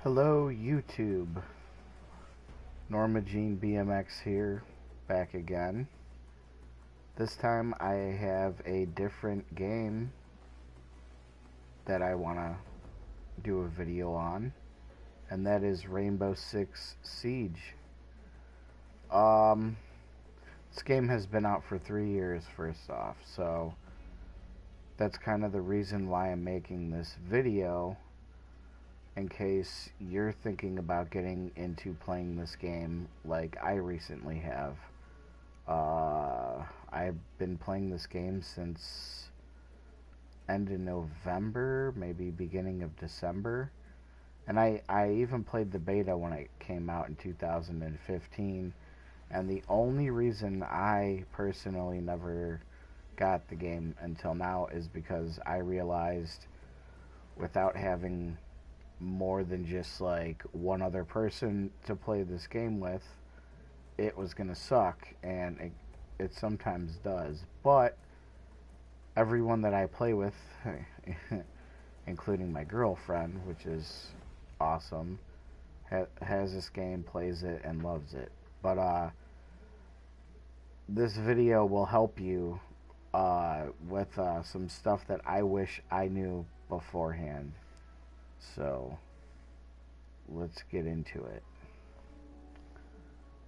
Hello YouTube, Norma Jean BMX here, back again. This time I have a different game that I want to do a video on, and that is Rainbow Six Siege. Um, this game has been out for 3 years first off, so that's kind of the reason why I'm making this video, in case you're thinking about getting into playing this game like I recently have. I've been playing this game since end of November, maybe beginning of December. And I even played the beta when it came out in 2015. And the only reason I personally never got the game until now is because I realized, without having more than just like one other person to play this game with, it was gonna suck, and it sometimes does. But everyone that I play with, including my girlfriend, which is awesome, has this game, plays it, and loves it. But this video will help you with some stuff that I wish I knew beforehand. So let's get into it.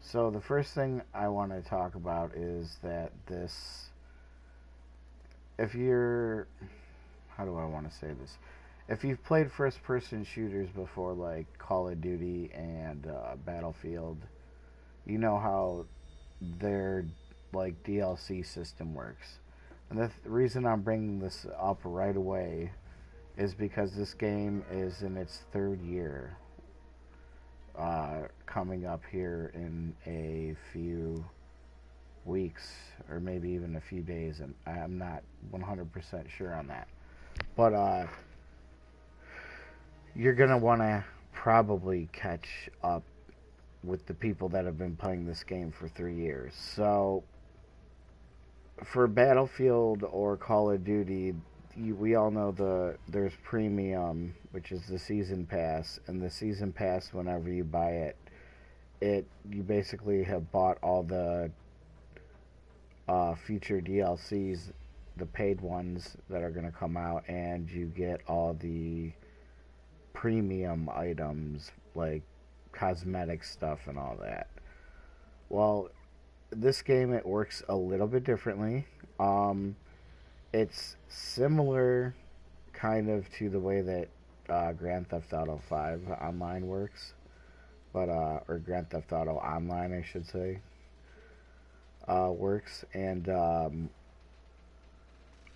So the first thing I want to talk about is that if you're, how do I want to say this? If you've played first-person shooters before, like Call of Duty and Battlefield, you know how their like DLC system works. And the reason I'm bringing this up right away is because this game is in its third year, coming up here in a few weeks, or maybe even a few days. I'm not 100% sure on that. But you're going to want to probably catch up with the people that have been playing this game for 3 years. So for Battlefield or Call of Duty, we all know there's premium, which is the season pass, and the season pass, whenever you buy it, you basically have bought all the future DLCs, the paid ones that are going to come out, and you get all the premium items like cosmetic stuff and all that. Well, this game, it works a little bit differently. It's similar kind of to the way that Grand Theft Auto 5 online works, but or Grand Theft Auto Online, I should say, works, and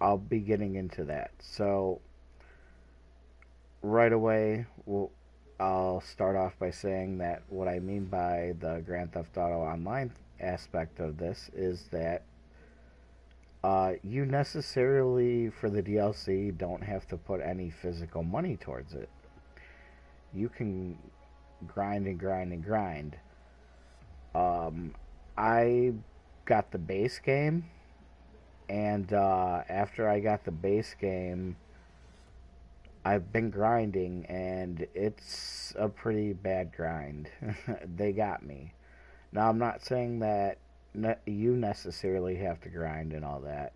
I'll be getting into that. So right away, I'll start off by saying that what I mean by the Grand Theft Auto Online aspect of this is that you necessarily, for the DLC, don't have to put any physical money towards it. You can grind and grind and grind. I got the base game, and after I got the base game, I've been grinding, and it's a pretty bad grind. They got me. Now, I'm not saying that you necessarily have to grind and all that,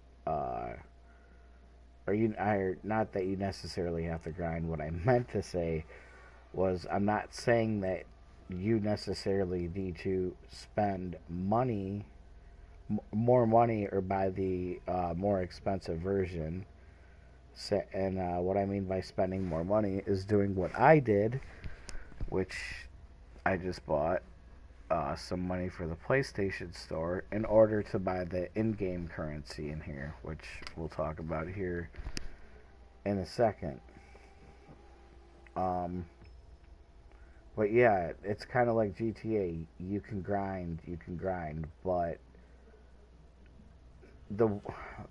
not that you necessarily have to grind. What I meant to say was, I'm not saying that you necessarily need to spend money, more money, or buy the more expensive version. And what I mean by spending more money is doing what I did, which I just bought some money for the PlayStation Store in order to buy the in-game currency in here, which we'll talk about here in a second. But yeah, it's kind of like GTA. You can grind, but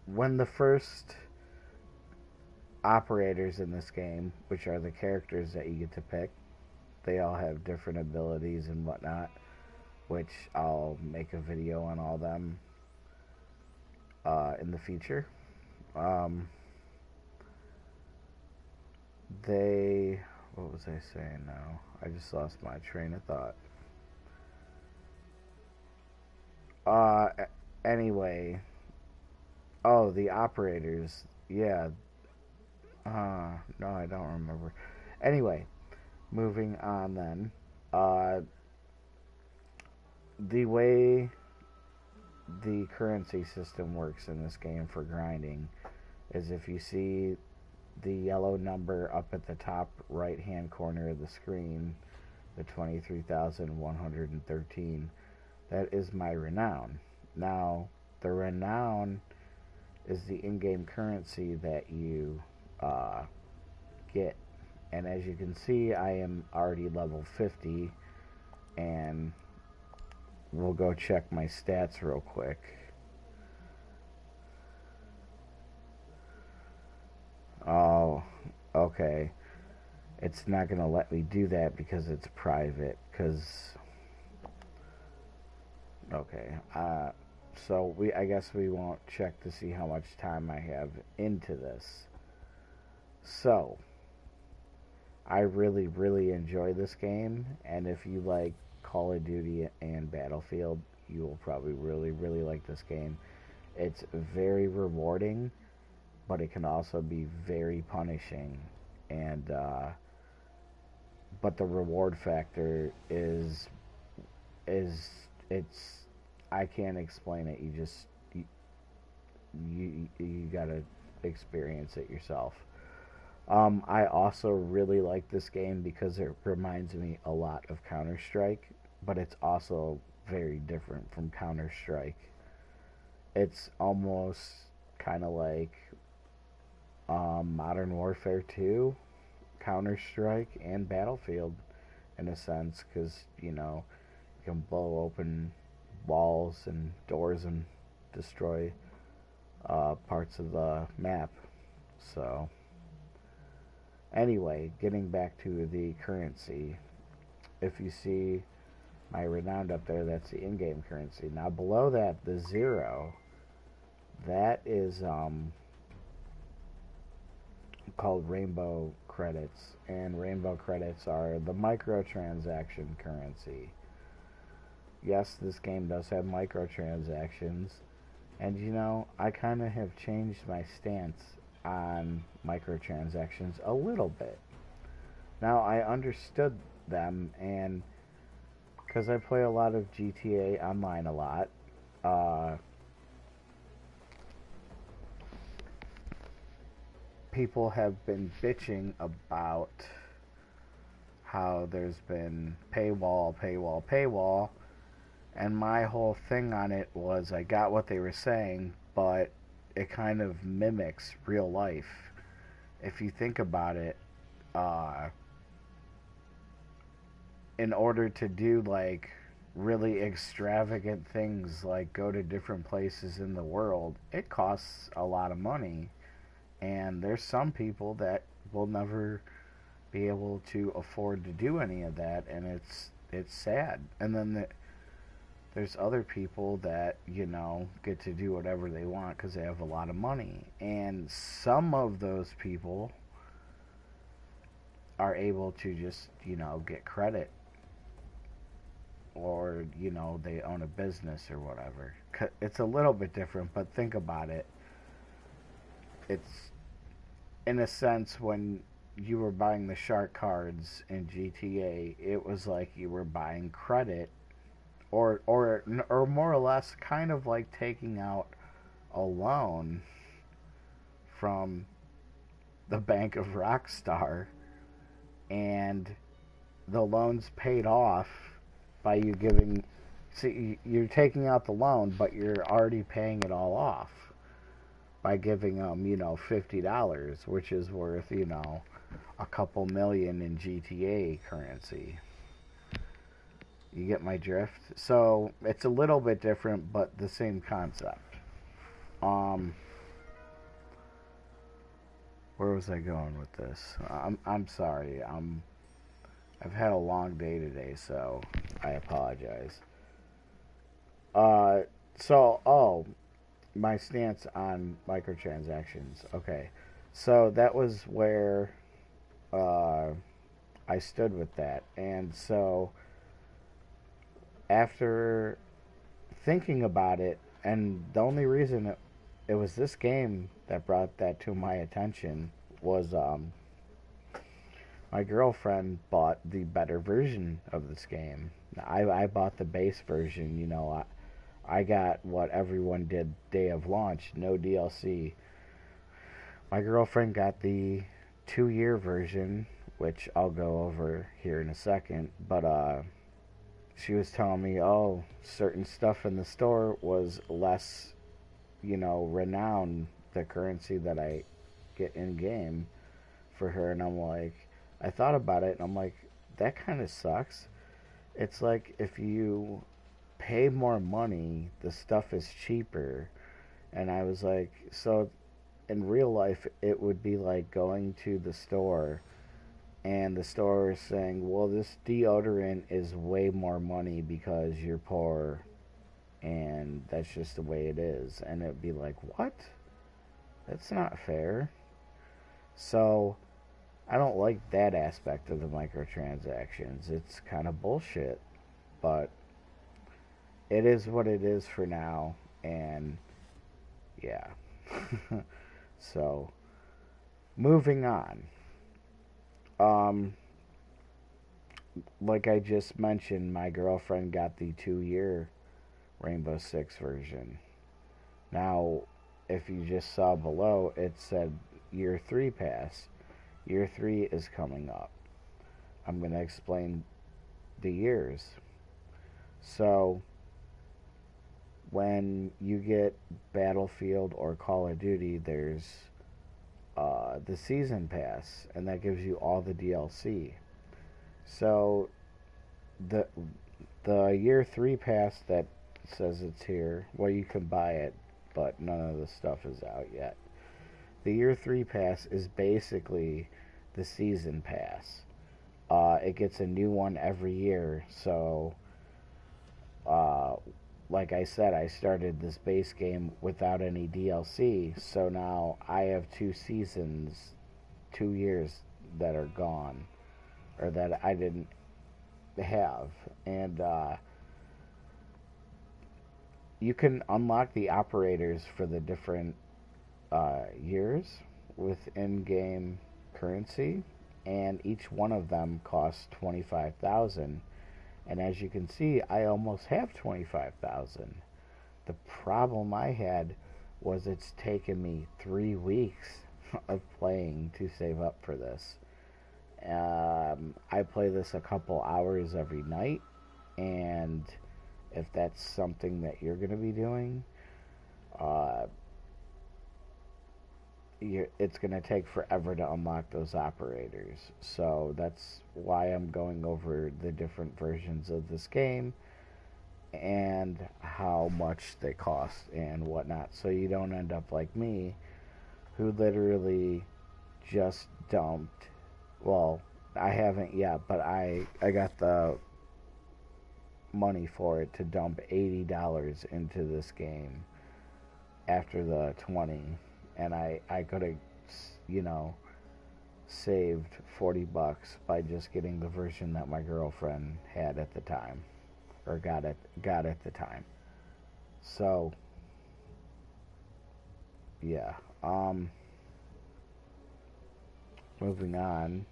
when the first operators in this game, which are the characters that you get to pick, they all have different abilities and whatnot, which I'll make a video on all them in the future. They what was I saying now? I just lost my train of thought. Anyway. Oh, the operators. Yeah. No, I don't remember. Anyway, moving on then. The way the currency system works in this game for grinding is if you see the yellow number up at the top right hand corner of the screen, the 23,113, that is my renown. Now, the renown is the in-game currency that you get. And as you can see, I am already level 50, and we'll go check my stats real quick. Oh, okay. It's not going to let me do that because it's private, okay. So I guess we won't check to see how much time I have into this. So, I really, really enjoy this game, and if you like Call of Duty and Battlefield, you will probably really, really like this game. It's very rewarding, but it can also be very punishing, and but the reward factor is it's I can't explain it. You gotta experience it yourself. I also really like this game because it reminds me a lot of Counter-Strike, but it's also very different from Counter-Strike. It's almost kind of like Modern Warfare 2, Counter-Strike, and Battlefield in a sense, because, you can blow open walls and doors and destroy parts of the map. So, anyway, getting back to the currency, if you see my renowned up there, that's the in-game currency. Now below that, the 0, that is called rainbow credits, and rainbow credits are the microtransaction currency. Yes, this game does have microtransactions, and I kind of have changed my stance on microtransactions a little bit. Now, I understood them, and because I play a lot of GTA Online a lot, people have been bitching about how there's been paywall, paywall, paywall, and my whole thing on it was I got what they were saying, but it kind of mimics real life. If you think about it, in order to do like really extravagant things like go to different places in the world, it costs a lot of money. And there's some people that will never be able to afford to do any of that, and it's sad. And then there's other people that get to do whatever they want because they have a lot of money, and some of those people are able to just get credit, or they own a business or whatever. It's a little bit different, but think about it. It's, in a sense, when you were buying the shark cards in GTA, it was like you were buying credit, or more or less kind of like taking out a loan from the Bank of Rockstar, and the loan's paid off by you giving. See, you're taking out the loan, but you're already paying it all off by giving them, $50, which is worth, a couple million in GTA currency. You get my drift? So it's a little bit different, but the same concept. Where was I going with this? I'm sorry. I've had a long day today, so I apologize. My stance on microtransactions. Okay, so that was where I stood with that. And so after thinking about it, and the only reason it was this game that brought that to my attention was my girlfriend bought the better version of this game. I bought the base version. I got what everyone did day of launch, no DLC. My girlfriend got the 2-year version, which I'll go over here in a second. But she was telling me, oh, certain stuff in the store was less, renowned, the currency that I get in game for her. And I'm like, I thought about it, and I'm like, that kind of sucks. It's like if you pay more money, the stuff is cheaper. And I was like, so in real life, it would be like going to the store and the store is saying, well, this deodorant is way more money because you're poor and that's just the way it is. And it'd be like, what? That's not fair. So I don't like that aspect of the microtransactions. It's kind of bullshit, but it is what it is for now. And yeah. So moving on. Um, like I just mentioned, my girlfriend got the 2-year Rainbow Six version. Now, if you just saw below, it said year 3 pass. Year 3 is coming up. I'm going to explain the years. So, when you get Battlefield or Call of Duty, there's the season pass, and that gives you all the DLC. So, the year 3 pass that says it's here, well, you can buy it, but none of the stuff is out yet. The year 3 pass is basically the season pass. It gets a new one every year. So, uh, like I said, I started this base game without any DLC. So now I have 2 seasons, 2 years that are gone, or that I didn't have. And you can unlock the operators for the different years with in-game currency, and each one of them costs 25,000. And as you can see, I almost have 25,000. The problem I had was it's taken me 3 weeks of playing to save up for this. I play this a couple hours every night, and if that's something that you're going to be doing, uh, it's going to take forever to unlock those operators. So that's why I'm going over the different versions of this game and how much they cost and whatnot, so you don't end up like me, who literally just dumped, well, I haven't yet, but I got the money for it to dump $80 into this game after the 20, and I could have, you know, saved $40 by just getting the version that my girlfriend had at the time, or got at the time. So yeah, moving on.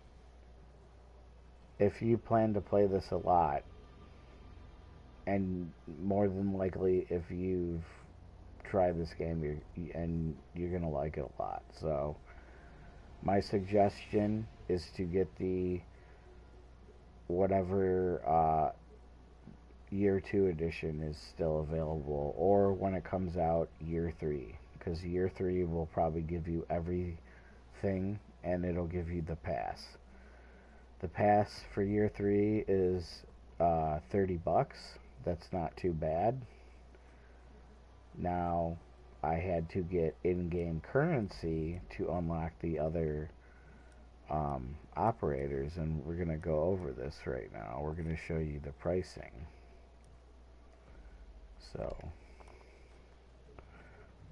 If you plan to play this a lot, and more than likely, if you've tried this game, you're gonna like it a lot. So my suggestion is to get the whatever year 2 edition is still available, or when it comes out, year 3, because year 3 will probably give you everything, and it'll give you the pass. The pass for year 3 is $30. That's not too bad. Now, I had to get in-game currency to unlock the other operators, and we're going to go over this right now. We're going to show you the pricing. So,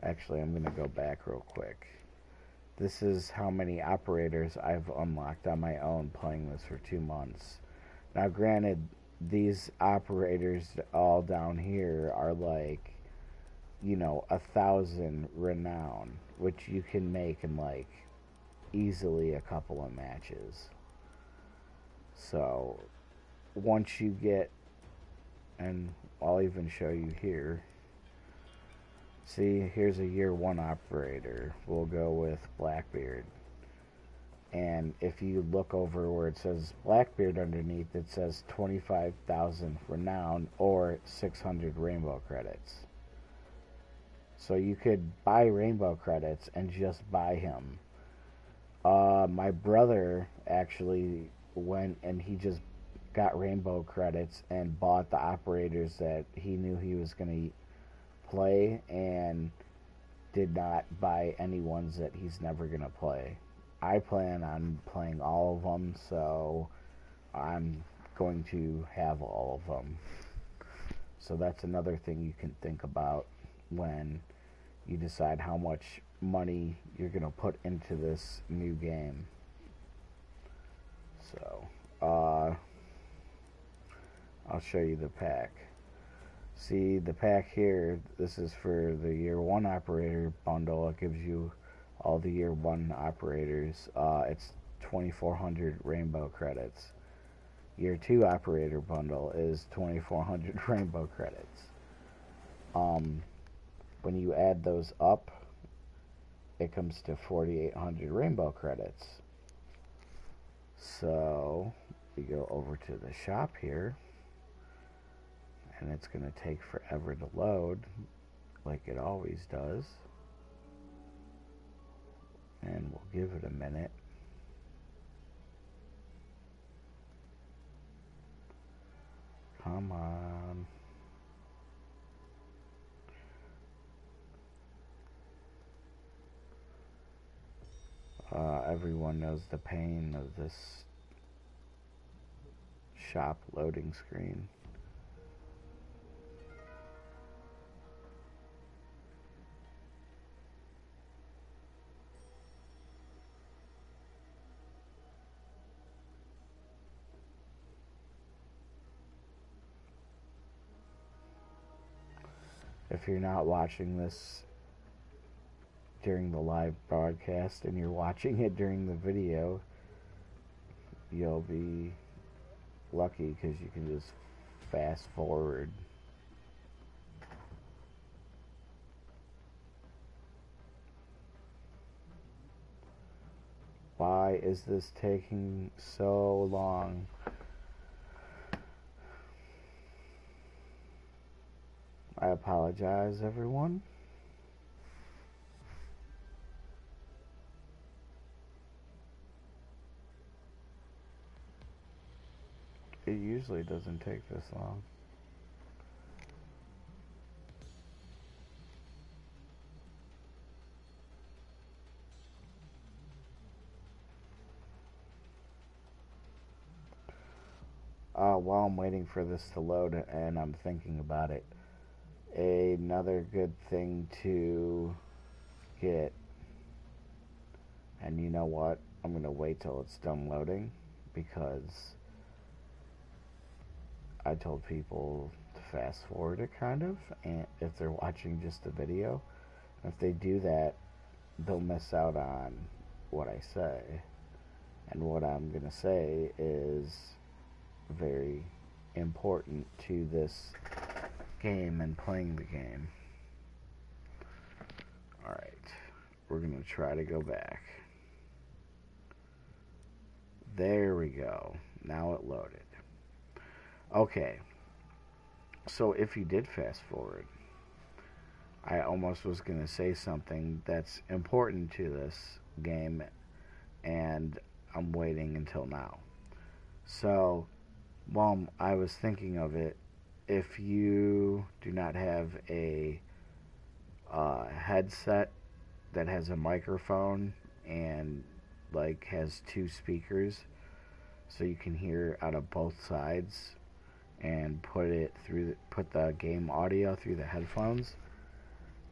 actually, I'm going to go back real quick this is how many operators I've unlocked on my own playing this for 2 months. Now, granted, these operators all down here are like, 1,000 renown, which you can make in like easily a couple of matches. So once you get, and I'll even show you here. See, here's a year 1 operator. We'll go with Blackbeard. And if you look over where it says Blackbeard underneath, it says 25,000 renown or 600 rainbow credits. So you could buy rainbow credits and just buy him. My brother actually went and he just got rainbow credits and bought the operators that he knew he was going to play, and did not buy any ones that he's never going to play. I plan on playing all of them, so I'm going to have all of them. So that's another thing you can think about when you decide how much money you're going to put into this new game. So, I'll show you the pack. See, the pack here, this is for the year 1 operator bundle. It gives you all the year 1 operators. It's 2,400 rainbow credits. Year 2 operator bundle is 2,400 rainbow credits. When you add those up, it comes to 4,800 rainbow credits. So we go over to the shop here, and it's going to take forever to load, like it always does. And we'll give it a minute. Come on. Everyone knows the pain of this shop loading screen. If you're not watching this during the live broadcast and you're watching it during the video, you'll be lucky because you can just fast forward. Why is this taking so long? I apologize, everyone. It usually doesn't take this long. While I'm waiting for this to load and I'm thinking about it, another good thing to get, and you know what, I'm going to wait till it's done loading, because I told people to fast forward it kind of, and if they're watching just the video, if they do that, they'll miss out on what I say. And what I'm going to say is very important to this game and playing the game. Alright, we're going to try to go back. There we go. Now it loaded. Okay, so if you did fast forward, I almost was going to say something that's important to this game, and I'm waiting until now. So, while I was thinking of it, if you do not have a headset that has a microphone and like has 2 speakers, so you can hear out of both sides, and put the game audio through the headphones,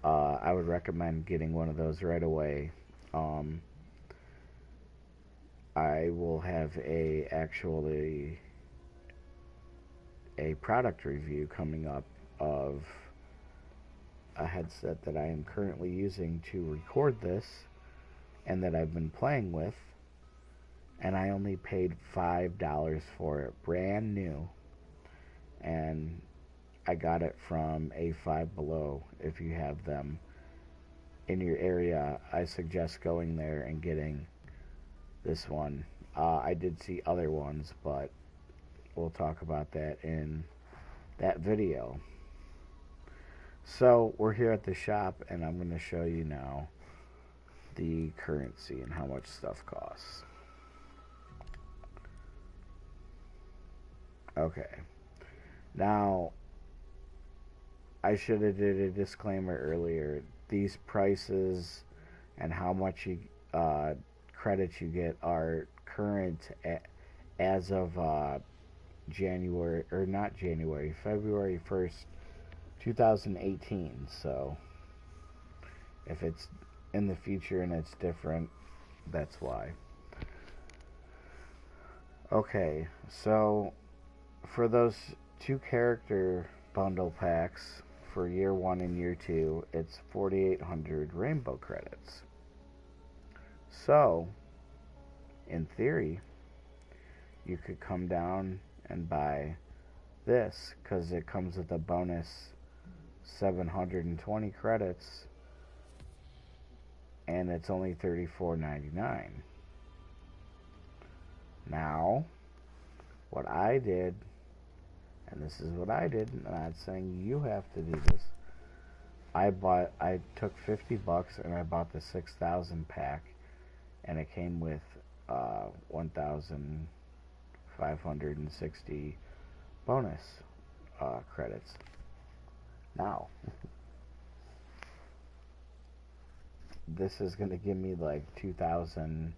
I would recommend getting one of those right away. I will have actually a product review coming up of a headset that I am currently using to record this and that I've been playing with, and I only paid $5 for it, brand new, and I got it from a Five Below. If you have them in your area, I suggest going there and getting this one. I did see other ones, but we'll talk about that in that video. So we're here at the shop, and I'm going to show you now the currency and how much stuff costs. Okay. Now, I should have did a disclaimer earlier. These prices and how much credits you get are current as of February 1st, 2018. So if it's in the future and it's different, that's why. Okay, so for those 2 character bundle packs for year 1 and year 2, it's 4,800 rainbow credits. So, in theory, you could come down and buy this, because it comes with a bonus 720 credits, and it's only $34.99. Now, what I did, and this is what I did, I'm not saying you have to do this, I took $50 and I bought the 6,000 pack, and it came with 1,560 bonus credits. Now, this is going to give me like 2,000,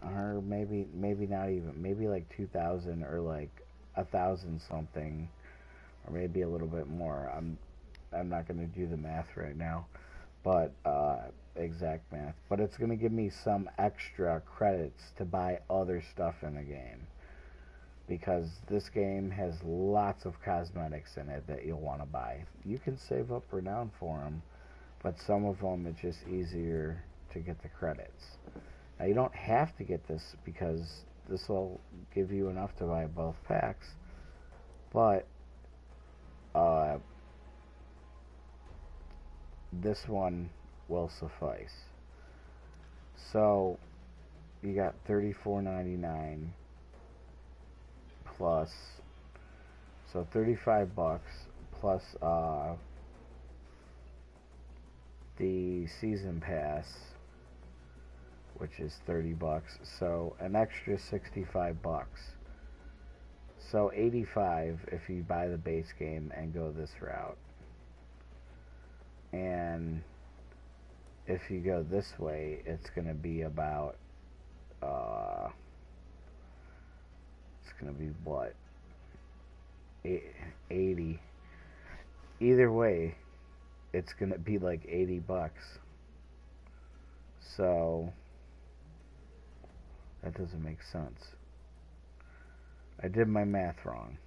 or maybe not even, maybe like 2,000 or like 1,000 something, or maybe a little bit more. I'm not going to do the math right now, but exact math. But it's going to give me some extra credits to buy other stuff in the game, because this game has lots of cosmetics in it that you'll want to buy. You can save up or down for them, but some of them it's just easier to get the credits. Now, you don't have to get this, because this will give you enough to buy both packs, but this one will suffice. So you got $34.99 plus, so $35 plus the season pass, which is $30, so an extra $65. So $85 if you buy the base game and go this route. And if you go this way, it's going to be about it's going to be what, 80. Either way, it's going to be like $80. So that doesn't make sense. I did my math wrong.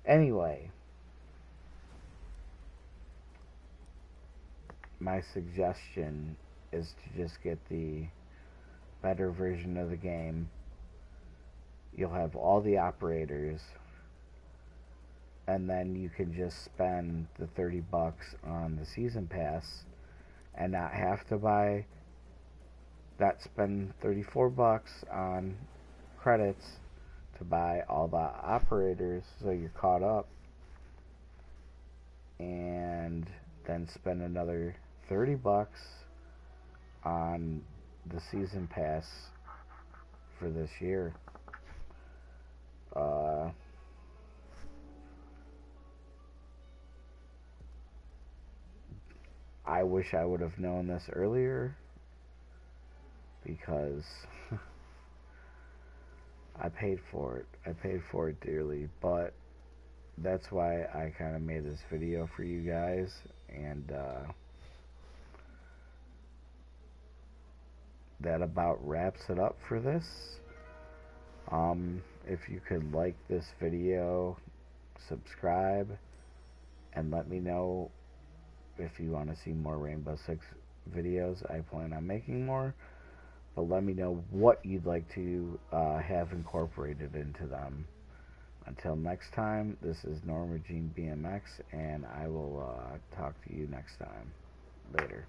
Anyway, my suggestion is to just get the better version of the game. You'll have all the operators, and then you can just spend the $30 on the season pass and not have to spend $34 on credits to buy all the operators, so you're caught up, and then spend another $30 on the season pass for this year. I wish I would have known this earlier, because I paid for it. I paid for it dearly, but that's why I kind of made this video for you guys. And that about wraps it up for this. If you could like this video, subscribe, and let me know if you want to see more Rainbow Six videos. I plan on making more, but let me know what you'd like to have incorporated into them. Until next time, this is Norma Jean BMX, and I will talk to you next time. Later.